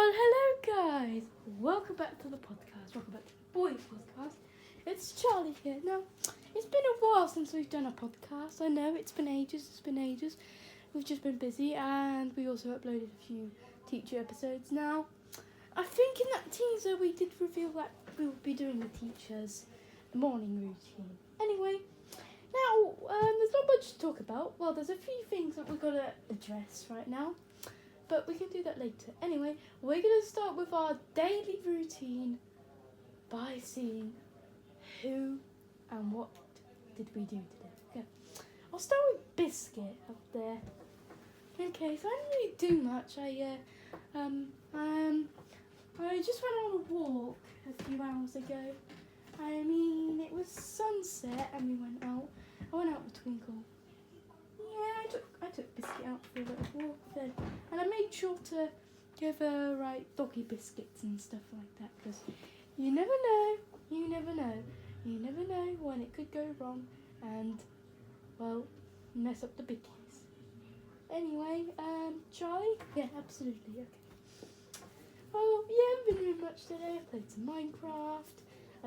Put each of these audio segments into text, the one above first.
Well, hello guys. Welcome back to the podcast. Welcome back to the Boys Podcast. It's Charlie here. Now, it's been a while since we've done a podcast. I know it's been ages. We've just been busy, and we also uploaded a few teacher episodes. Now, I think in that teaser we did reveal that we'll be doing the teacher's morning routine. Anyway, now there's not much to talk about. Well, there's a few things that we've got to address right now. But we can do that later. Anyway, we're going to start with our daily routine by seeing who and what did we do today. Okay. I'll start with Biscuit up there. Okay, so I didn't really do much. I just went on a walk a few hours ago. I mean, it was sunset and we went out. I went out with Twinkle. Yeah, I took Biscuit out for a little walk then, and I made sure to give her doggy biscuits and stuff like that, because you never know when it could go wrong and, well, mess up the bickies. Anyway, Charlie? Yeah, absolutely, okay. Oh, yeah, I haven't been doing much today. I played some Minecraft, I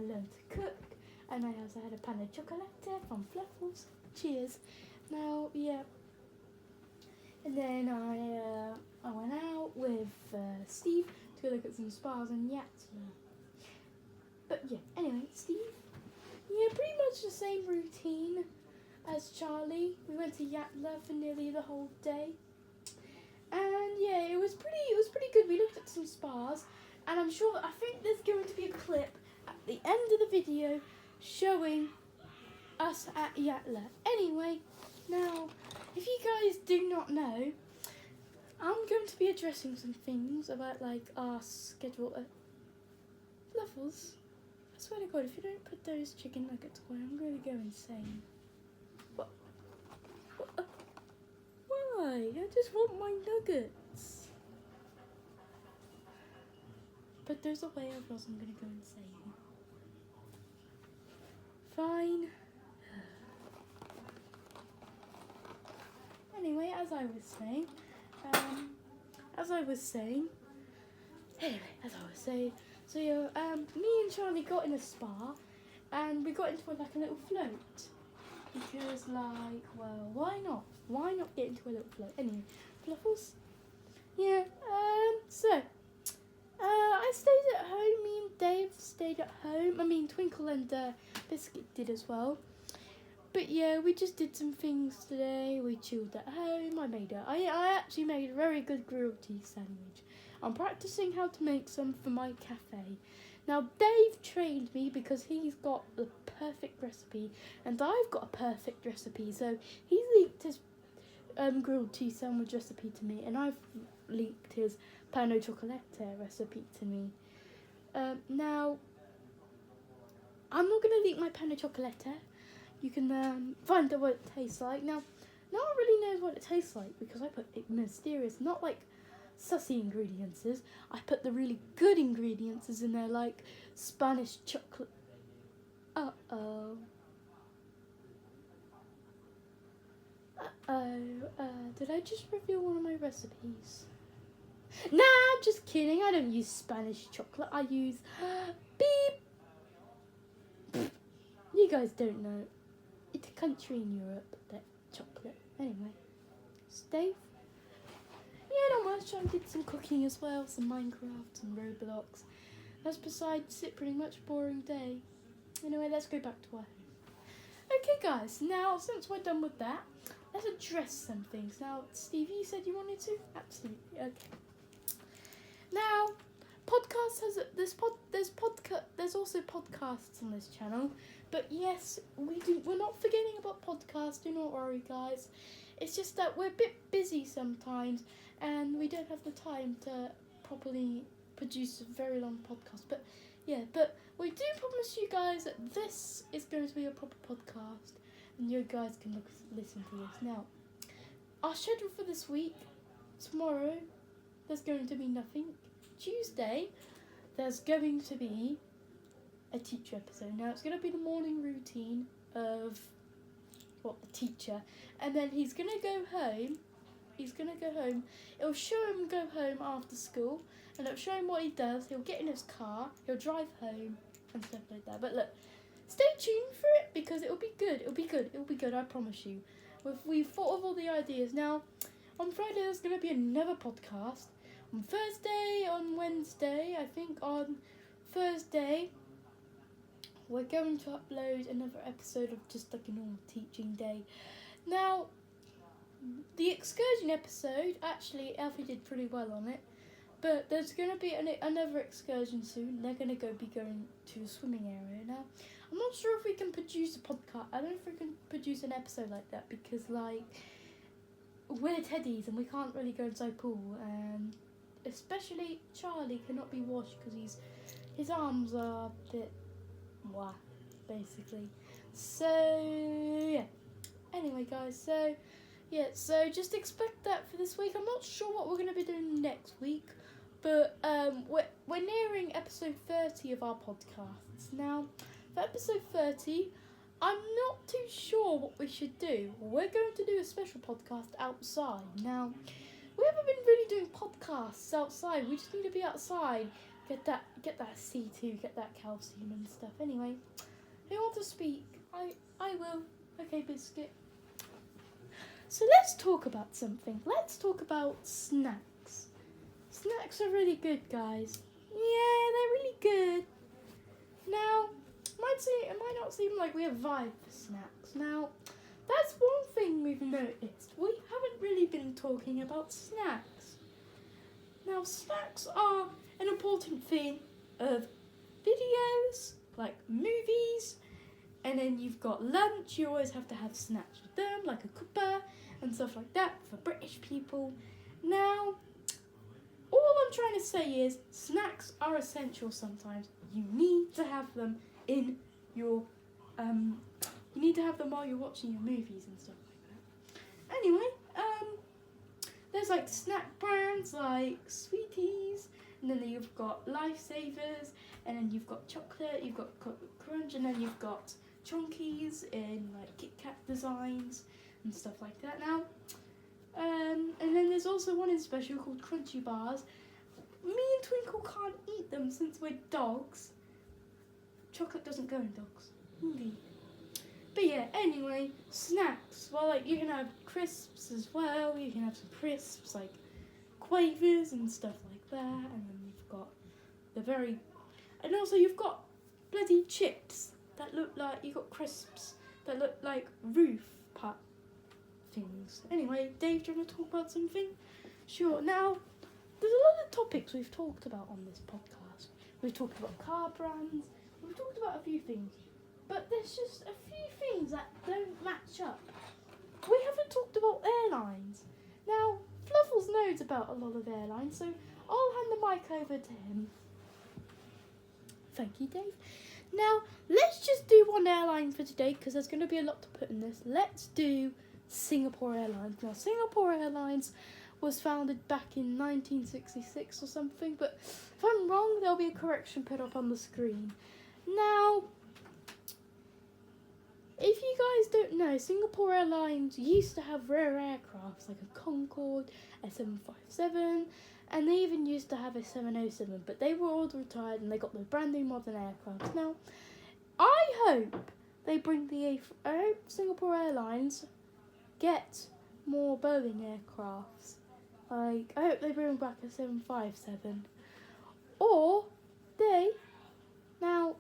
learned to cook, and I also had a pan of chocolate from Fluffles. Cheers. Now, yeah. And then I went out with Steve to go look at some spas and yachts. But yeah, anyway, Steve. Yeah, pretty much the same routine as Charlie. We went to Yatla for nearly the whole day. And yeah, it was pretty good. We looked at some spas, and I think there's going to be a clip at the end of the video showing us at Yatla. Anyway, now, if you guys do not know, I'm going to be addressing some things about our schedule at Fluffles. I swear to God, if you don't put those chicken nuggets away, I'm going to go insane. What? Why? I just want my nuggets. Put those away, or else I'm going to go insane. Fine. Anyway, as I was saying, so yeah, me and Charlie got in a spa, and we got into a little float, because well, why not? Why not get into a little float? Anyway, Fluffles, yeah, so, I stayed at home, me and Dave stayed at home, I mean Twinkle and Biscuit did as well. But yeah, we just did some things today. We chilled at home. I actually made a very good grilled cheese sandwich. I'm practicing how to make some for my cafe. Now, Dave trained me because he's got the perfect recipe, and I've got a perfect recipe. So he leaked his grilled cheese sandwich recipe to me, and I've leaked his pan au chocolate recipe to me. Now, I'm not going to leak my pan au chocolate. You can find out what it tastes like. Now, no one really knows what it tastes like because I put mysterious, not sussy ingredients. I put the really good ingredients in there, like Spanish chocolate. Did I just reveal one of my recipes? Nah, I'm just kidding. I don't use Spanish chocolate. I use beep. You guys don't know. It's a country in Europe, that chocolate. Anyway, Dave? Yeah, not much. I did some cooking as well, some Minecraft, some Roblox. That's besides it, pretty much a boring day. Anyway, let's go back to our home. Okay, guys, now, since we're done with that, let's address some things. Now, Steve, you said you wanted to? Absolutely, okay. Now, there's also podcasts on this channel. But yes, we're not forgetting about podcasts, do not worry guys. It's just that we're a bit busy sometimes and we don't have the time to properly produce a very long podcast. But yeah, but we do promise you guys that this is going to be a proper podcast and you guys can listen to this. Now, our schedule for this week, tomorrow, there's going to be nothing. Tuesday, there's going to be a teacher episode. Now it's going to be the morning routine of the teacher, and then he's going to go home He's going to go home. It'll show him go home after school, and it'll show him what he does. He'll get in his car, he'll drive home, and stuff like that. But look, stay tuned for it, because it'll be good. It'll be good. It'll be good, I promise you. We've thought of all the ideas. Now, on Friday there's going to be another podcast. On Thursday, on Wednesday, I think on Thursday, we're going to upload another episode of just like a normal teaching day. Now, the excursion episode, actually, Alfie did pretty well on it. But there's going to be another excursion soon. They're going to be going to a swimming area. Now, I'm not sure if we can produce a podcast. I don't know if we can produce an episode like that, because, like, we're teddies and we can't really go inside a pool. And especially Charlie cannot be washed because his arms are a bit basically. So, yeah. Anyway, guys, so just expect that for this week. I'm not sure what we're going to be doing next week, but we're nearing episode 30 of our podcasts. Now, for episode 30, I'm not too sure what we should do. We're going to do a special podcast outside. Now, we haven't been really doing podcasts outside. We just need to be outside, get that C2, get that calcium and stuff. Anyway, who wants to speak? I will. Okay, Biscuit. So let's talk about something. Let's talk about snacks. Snacks are really good, guys. Yeah, they're really good. Now, it might not seem like we have vibe for snacks. Now, that's one thing we've noticed. We haven't really been talking about snacks. Now, snacks are an important thing of videos, like movies, and then you've got lunch. You always have to have snacks with them, like a cuppa and stuff like that for British people. Now, all I'm trying to say is snacks are essential sometimes. You need to have them in your, you need to have them while you're watching your movies and stuff like that. Anyway, there's like snack brands like Sweeties, and then you've got Lifesavers, and then you've got chocolate, you've got Crunch, and then you've got Chonkies in like Kit Kat designs and stuff like that. Now, and then there's also one in special called Crunchy Bars. Me and Twinkle can't eat them since we're dogs. Chocolate doesn't go in dogs. Indeed. But yeah, anyway, snacks. Well, like, you can have crisps as well. You can have some crisps, like Quavers and stuff like that. And then you've got and also you've got bloody chips that look like, you've got crisps that look like roof pot things. Anyway, Dave, do you want to talk about something? Sure. Now, there's a lot of topics we've talked about on this podcast. We've talked about car brands. We've talked about a few things. But there's just a few things that don't match up. We haven't talked about airlines. Now, Fluffles knows about a lot of airlines, so I'll hand the mic over to him. Thank you, Dave. Now, let's just do one airline for today, because there's going to be a lot to put in this. Let's do Singapore Airlines. Now, Singapore Airlines was founded back in 1966 or something, but if I'm wrong, there'll be a correction put up on the screen. Now, if you guys don't know, Singapore Airlines used to have rare aircrafts like a Concorde, a 757, and they even used to have a 707, but they were all retired and they got the brand new modern aircraft. Now, I hope they bring I hope Singapore Airlines get more Boeing aircrafts. Like, I hope they bring back a 757. Or now,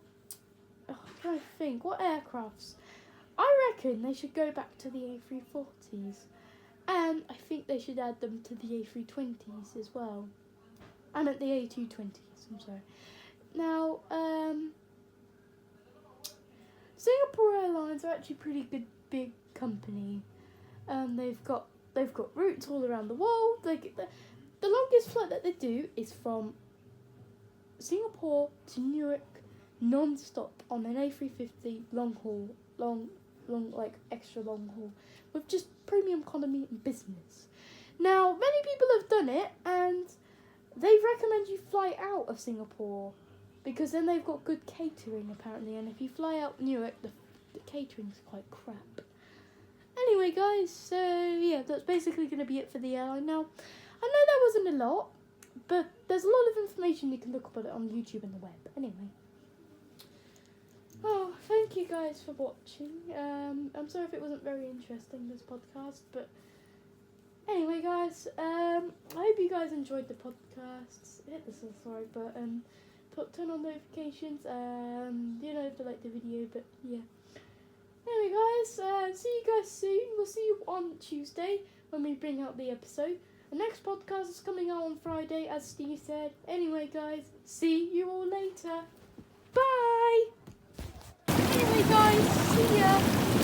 I'm trying to think, what aircrafts? I reckon they should go back to the A340s, and I think they should add them to the A320s as well. I meant the A220s, I'm sorry. Now, Singapore Airlines are actually pretty good, big company. They've got routes all around the world. The longest flight that they do is from Singapore to Newark, non-stop on an A350 long haul, like extra long haul, with just premium economy and business. Now, many people have done it, and they recommend you fly out of Singapore, because then they've got good catering apparently, and if you fly out Newark, the catering's quite crap. Anyway, guys, so yeah, that's basically going to be it for the airline. Now, I know that wasn't a lot, but there's a lot of information you can look about it on YouTube and the web. Anyway. Oh, thank you guys for watching. I'm sorry if it wasn't very interesting, this podcast, but anyway, guys, I hope you guys enjoyed the podcasts. Hit the subscribe button, turn on notifications, if you like the video, but yeah. Anyway, guys, see you guys soon. We'll see you on Tuesday when we bring out the episode. The next podcast is coming out on Friday, as Steve said. Anyway, guys, see you all later. Bye! Anyway, guys, see ya!